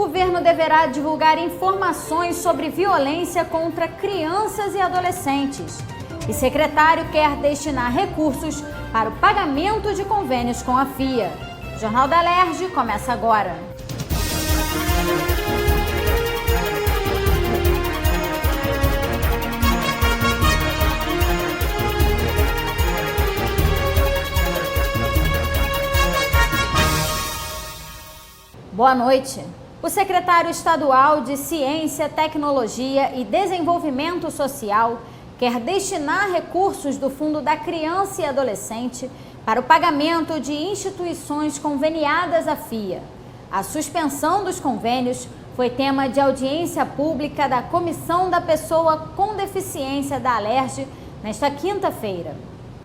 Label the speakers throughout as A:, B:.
A: governo deverá divulgar informações sobre violência contra crianças e adolescentes. E secretário quer destinar recursos para o pagamento de convênios com a FIA. O Jornal da Alerj começa agora. Boa noite. O secretário estadual de Ciência, Tecnologia e Desenvolvimento Social quer destinar recursos do Fundo da Criança e Adolescente para o pagamento de instituições conveniadas à FIA. A suspensão dos convênios foi tema de audiência pública da Comissão da Pessoa com Deficiência da Alerj nesta quinta-feira.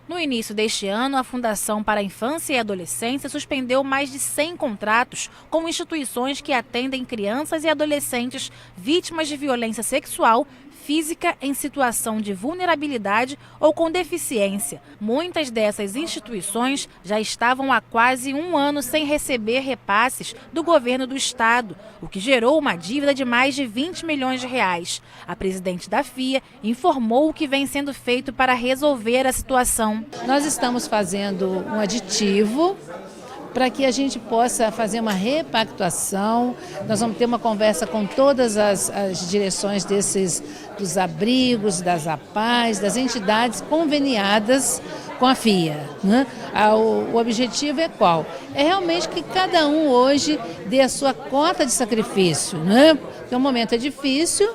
B: No início deste ano, a Fundação para a Infância e Adolescência suspendeu mais de 100 contratos com instituições que atendem crianças e adolescentes vítimas de violência sexual, física em situação de vulnerabilidade ou com deficiência. Muitas dessas instituições já estavam há quase um ano sem receber repasses do governo do estado, o que gerou uma dívida de mais de 20 milhões de reais. A presidente da FIA informou o que vem sendo feito para resolver a situação.
C: Nós estamos fazendo um aditivo para que a gente possa fazer uma repactuação. Nós vamos ter uma conversa com todas as direções dos abrigos, das APAES, das entidades conveniadas com a FIA. Né? O objetivo é qual? É realmente que cada um hoje dê a sua cota de sacrifício. Né? Porque o momento é difícil,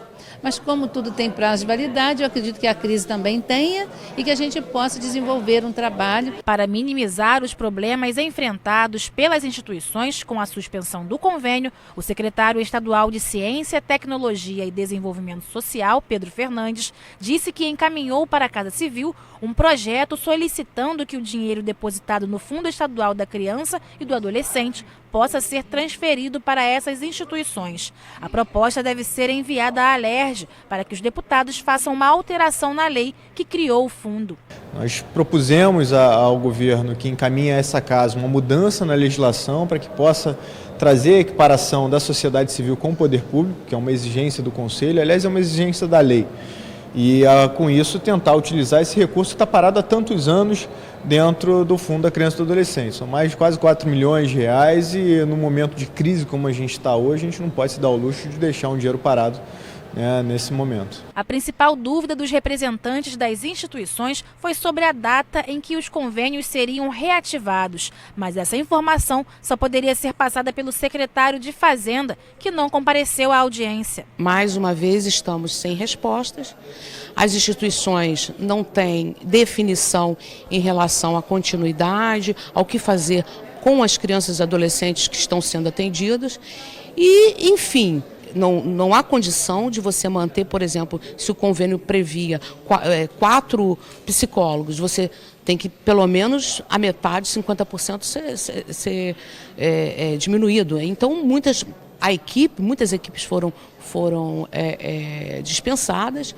C: mas como tudo tem prazo de validade, eu acredito que a crise também tenha e que a gente possa desenvolver um trabalho
B: para minimizar os problemas enfrentados pelas instituições com a suspensão do convênio. O secretário estadual de Ciência, Tecnologia e Desenvolvimento Social, Pedro Fernandes, disse que encaminhou para a Casa Civil um projeto solicitando que o dinheiro depositado no Fundo Estadual da Criança e do Adolescente possa ser transferido para essas instituições. A proposta deve ser enviada à Alerj para que os deputados façam uma alteração na lei que criou o fundo.
D: Nós propusemos ao governo que encaminhe a essa casa uma mudança na legislação para que possa trazer a equiparação da sociedade civil com o poder público, que é uma exigência do Conselho, aliás, é uma exigência da lei. E com isso tentar utilizar esse recurso que está parado há tantos anos dentro do Fundo da Criança e do Adolescente. São mais de quase 4 milhões de reais e no momento de crise como a gente está hoje, a gente não pode se dar o luxo de deixar um dinheiro parado, né, nesse momento.
B: A principal dúvida dos representantes das instituições foi sobre a data em que os convênios seriam reativados, mas essa informação só poderia ser passada pelo secretário de Fazenda, que não compareceu à audiência.
E: Mais uma vez estamos sem respostas, as instituições não têm definição em relação à continuidade, ao que fazer com as crianças e adolescentes que estão sendo atendidas e, enfim, não há condição de você manter, por exemplo, se o convênio previa 4 psicólogos, você tem que pelo menos a metade, 50% ser diminuído. Então muitas equipes foram dispensadas.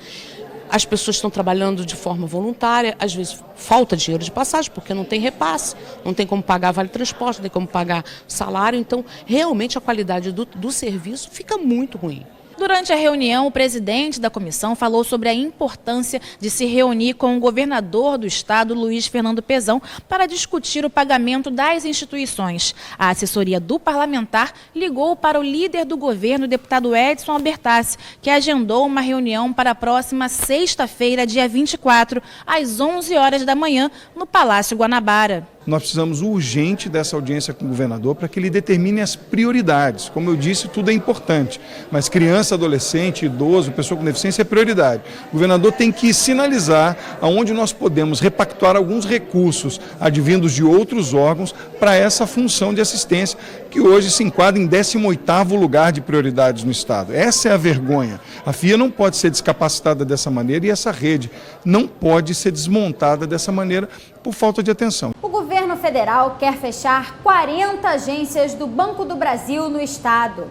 E: As pessoas estão trabalhando de forma voluntária, às vezes falta dinheiro de passagem, porque não tem repasse, não tem como pagar vale transporte, não tem como pagar salário, então realmente a qualidade do serviço fica muito ruim.
B: Durante a reunião, o presidente da comissão falou sobre a importância de se reunir com o governador do estado, Luiz Fernando Pezão, para discutir o pagamento das instituições. A assessoria do parlamentar ligou para o líder do governo, o deputado Edson Albertassi, que agendou uma reunião para a próxima sexta-feira, dia 24, às 11 horas da manhã, no Palácio Guanabara.
F: Nós precisamos urgente dessa audiência com o governador para que ele determine as prioridades. Como eu disse, tudo é importante, mas criança, adolescente, idoso, pessoa com deficiência é prioridade. O governador tem que sinalizar aonde nós podemos repactuar alguns recursos advindos de outros órgãos para essa função de assistência, que hoje se enquadra em 18º lugar de prioridades no estado. Essa é a vergonha. A FIA não pode ser descapacitada dessa maneira e essa rede não pode ser desmontada dessa maneira por falta de atenção.
A: O governo federal quer fechar 40 agências do Banco do Brasil no estado.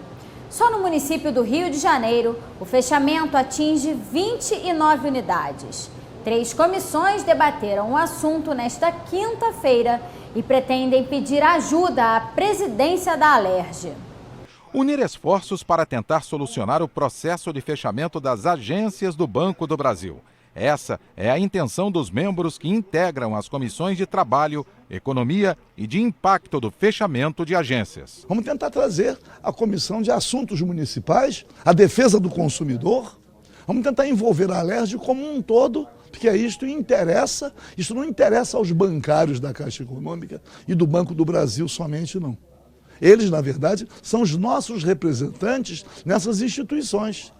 A: Só no município do Rio de Janeiro, o fechamento atinge 29 unidades. 3 comissões debateram o assunto nesta quinta-feira e pretendem pedir ajuda à presidência da Alerj.
G: Unir esforços para tentar solucionar o processo de fechamento das agências do Banco do Brasil. Essa é a intenção dos membros que integram as comissões de Trabalho, Economia e de Impacto do fechamento de agências.
H: Vamos tentar trazer a Comissão de Assuntos Municipais, a defesa do consumidor. Vamos tentar envolver a Alerj como um todo, porque isso não interessa aos bancários da Caixa Econômica e do Banco do Brasil somente, não. Eles, na verdade, são os nossos representantes nessas instituições.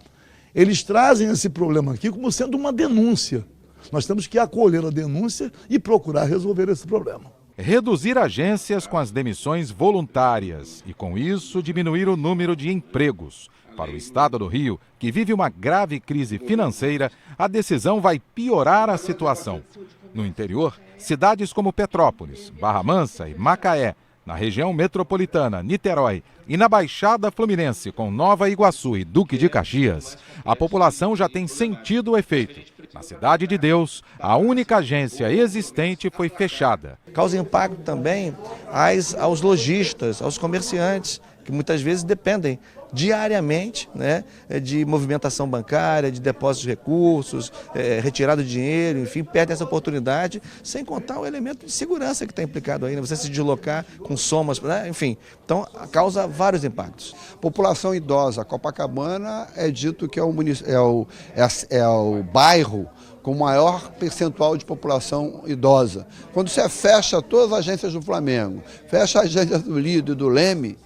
H: Eles trazem esse problema aqui como sendo uma denúncia. Nós temos que acolher a denúncia e procurar resolver esse problema.
G: Reduzir agências com as demissões voluntárias e, com isso, diminuir o número de empregos. Para o estado do Rio, que vive uma grave crise financeira, a decisão vai piorar a situação. No interior, cidades como Petrópolis, Barra Mansa e Macaé, na região metropolitana, Niterói e na Baixada Fluminense, com Nova Iguaçu e Duque de Caxias, a população já tem sentido o efeito. Na Cidade de Deus, a única agência existente foi fechada.
I: Causa impacto também aos lojistas, aos comerciantes, que muitas vezes dependem diariamente, né, de movimentação bancária, de depósito de recursos, retirada de dinheiro, enfim, perdem essa oportunidade, sem contar o elemento de segurança que está implicado aí, né, você se deslocar com somas, né, enfim, então causa vários impactos.
J: População idosa, Copacabana é dito que é o bairro com maior percentual de população idosa. Quando você fecha todas as agências do Flamengo, fecha a agência do Lido e do Leme,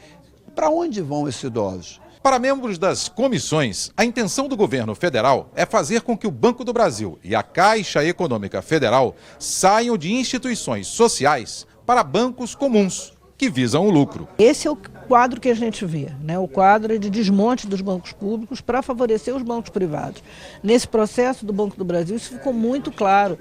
J: para onde vão esses idosos?
G: Para membros das comissões, a intenção do governo federal é fazer com que o Banco do Brasil e a Caixa Econômica Federal saiam de instituições sociais para bancos comuns, que visam o lucro.
K: Esse é o quadro que a gente vê, né? O quadro é de desmonte dos bancos públicos para favorecer os bancos privados. Nesse processo do Banco do Brasil, isso ficou muito claro.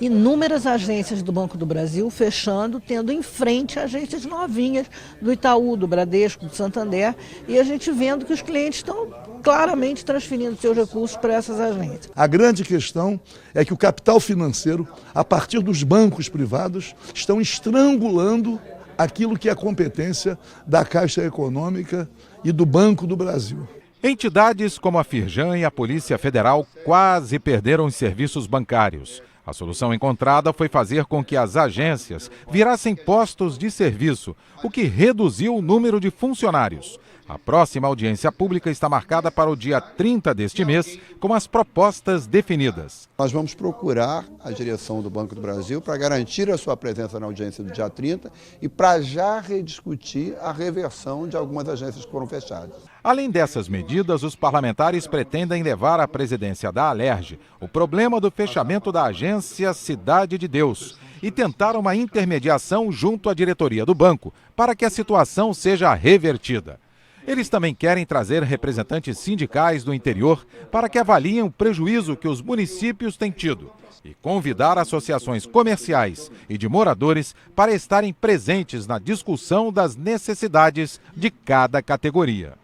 K: Inúmeras agências do Banco do Brasil fechando, tendo em frente agências novinhas do Itaú, do Bradesco, do Santander, e a gente vendo que os clientes estão claramente transferindo seus recursos para essas agências.
H: A grande questão é que o capital financeiro, a partir dos bancos privados, estão estrangulando aquilo que é a competência da Caixa Econômica e do Banco do Brasil.
G: Entidades como a Firjan e a Polícia Federal quase perderam os serviços bancários. A solução encontrada foi fazer com que as agências virassem postos de serviço, o que reduziu o número de funcionários. A próxima audiência pública está marcada para o dia 30 deste mês, com as propostas definidas.
J: Nós vamos procurar a direção do Banco do Brasil para garantir a sua presença na audiência do dia 30 e para já rediscutir a reversão de algumas agências que foram fechadas.
G: Além dessas medidas, os parlamentares pretendem levar à presidência da Alerj o problema do fechamento da agência Cidade de Deus e tentar uma intermediação junto à diretoria do banco para que a situação seja revertida. Eles também querem trazer representantes sindicais do interior para que avaliem o prejuízo que os municípios têm tido e convidar associações comerciais e de moradores para estarem presentes na discussão das necessidades de cada categoria.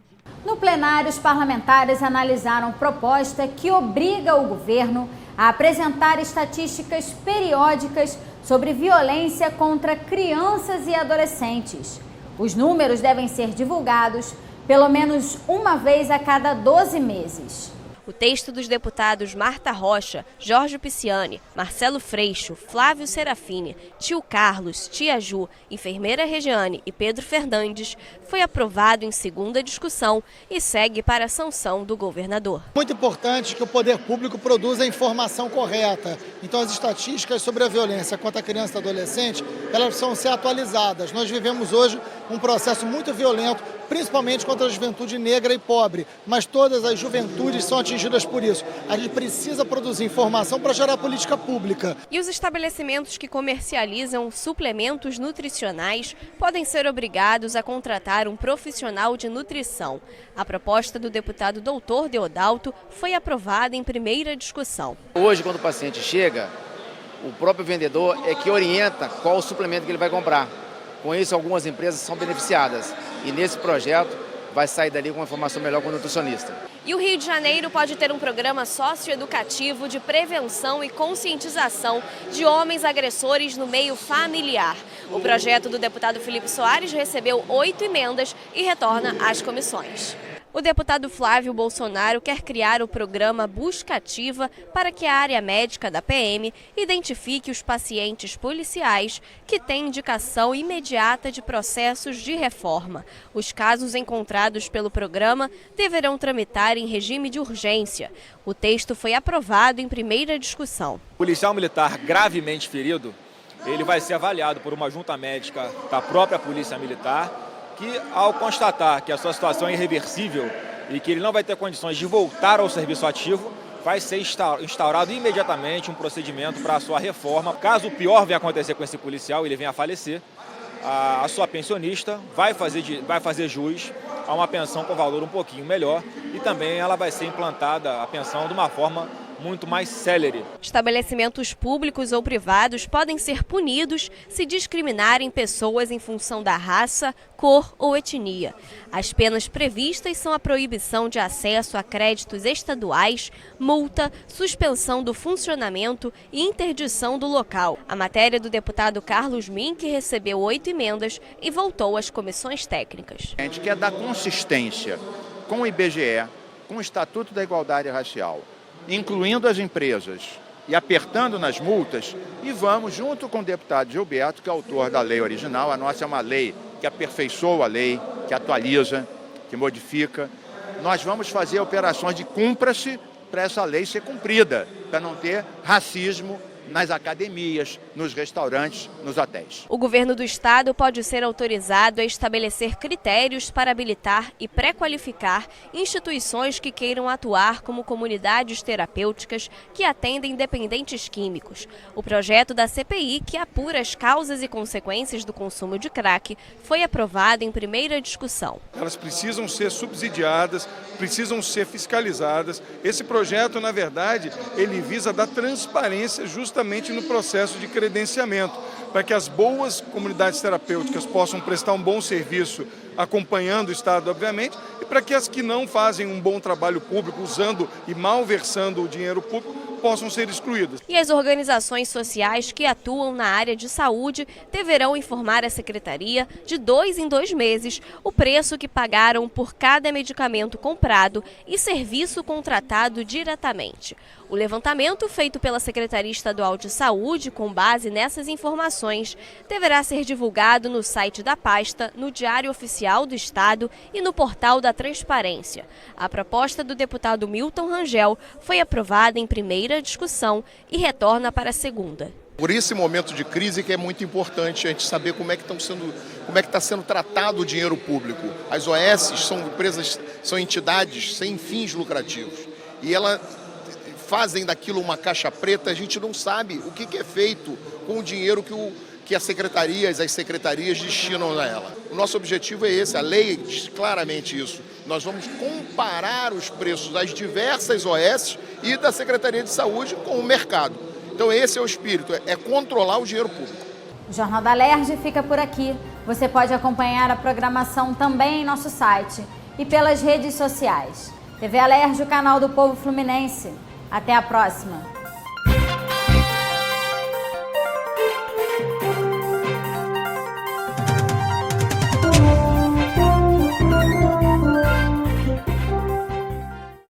A: No plenário, os parlamentares analisaram proposta que obriga o governo a apresentar estatísticas periódicas sobre violência contra crianças e adolescentes. Os números devem ser divulgados pelo menos uma vez a cada 12 meses.
L: O texto dos deputados Marta Rocha, Jorge Pisciani, Marcelo Freixo, Flávio Serafini, Tio Carlos, Tia Ju, Enfermeira Regiane e Pedro Fernandes foi aprovado em segunda discussão e segue para a sanção do governador.
M: Muito importante que o poder público produza a informação correta. Então as estatísticas sobre a violência contra a criança e adolescente, elas precisam ser atualizadas. Nós vivemos hoje um processo muito violento, principalmente contra a juventude negra e pobre, mas todas as juventudes são atingidas por isso. A gente precisa produzir informação para gerar política pública.
L: E os estabelecimentos que comercializam suplementos nutricionais podem ser obrigados a contratar um profissional de nutrição. A proposta do deputado Doutor Deodalto foi aprovada em primeira discussão.
N: Hoje, quando o paciente chega, o próprio vendedor é que orienta qual o suplemento que ele vai comprar. Com isso, algumas empresas são beneficiadas. E nesse projeto vai sair dali com uma informação melhor com o nutricionista.
L: E o Rio de Janeiro pode ter um programa socioeducativo de prevenção e conscientização de homens agressores no meio familiar. O projeto do deputado Felipe Soares recebeu 8 emendas e retorna às comissões. O deputado Flávio Bolsonaro quer criar o programa Busca Ativa para que a área médica da PM identifique os pacientes policiais que têm indicação imediata de processos de reforma. Os casos encontrados pelo programa deverão tramitar em regime de urgência. O texto foi aprovado em primeira discussão.
O: O policial militar gravemente ferido, ele vai ser avaliado por uma junta médica da própria Polícia Militar, que ao constatar que a sua situação é irreversível e que ele não vai ter condições de voltar ao serviço ativo, vai ser instaurado imediatamente um procedimento para a sua reforma. Caso o pior venha acontecer com esse policial, ele venha a falecer, a sua pensionista vai fazer jus a uma pensão com valor um pouquinho melhor e também ela vai ser implantada a pensão de uma forma muito mais célere.
L: Estabelecimentos públicos ou privados podem ser punidos se discriminarem pessoas em função da raça, cor ou etnia. As penas previstas são a proibição de acesso a créditos estaduais, multa, suspensão do funcionamento e interdição do local. A matéria do deputado Carlos Mink recebeu 8 emendas e voltou às comissões técnicas.
P: A gente quer dar consistência com o IBGE, com o Estatuto da Igualdade Racial, incluindo as empresas e apertando nas multas, e vamos, junto com o deputado Gilberto, que é autor da lei original. A nossa é uma lei que aperfeiçoa a lei, que atualiza, que modifica. Nós vamos fazer operações de cumpra-se para essa lei ser cumprida, para não ter racismo nas academias, nos restaurantes, nos hotéis.
L: O governo do estado pode ser autorizado a estabelecer critérios para habilitar e pré-qualificar instituições que queiram atuar como comunidades terapêuticas que atendem dependentes químicos. O projeto da CPI, que apura as causas e consequências do consumo de crack, foi aprovado em primeira discussão.
F: Elas precisam ser subsidiadas, precisam ser fiscalizadas. Esse projeto, na verdade, ele visa dar transparência justamente no processo de credenciamento, para que as boas comunidades terapêuticas possam prestar um bom serviço, acompanhando o Estado, obviamente, e para que as que não fazem um bom trabalho público, usando e malversando o dinheiro público, possam ser excluídas.
L: E as organizações sociais que atuam na área de saúde deverão informar a Secretaria, de 2 em 2 meses, o preço que pagaram por cada medicamento comprado e serviço contratado diretamente. O levantamento feito pela Secretaria Estadual de Saúde, com base nessas informações, deverá ser divulgado no site da pasta, no Diário Oficial do Estado e no Portal da Transparência. A proposta do deputado Milton Rangel foi aprovada em primeira discussão e retorna para a segunda.
Q: Por esse momento de crise que é muito importante a gente saber como é que está sendo tratado o dinheiro público. As OS são empresas, são entidades sem fins lucrativos e elas fazem daquilo uma caixa preta. A gente não sabe o que é feito com o dinheiro que as secretarias destinam a ela. O nosso objetivo é esse, a lei diz claramente isso. Nós vamos comparar os preços das diversas OS e da Secretaria de Saúde com o mercado. Então esse é o espírito, é controlar o dinheiro público.
A: O Jornal da Alerj fica por aqui. Você pode acompanhar a programação também em nosso site e pelas redes sociais. TV Alerj, o canal do povo fluminense. Até a próxima!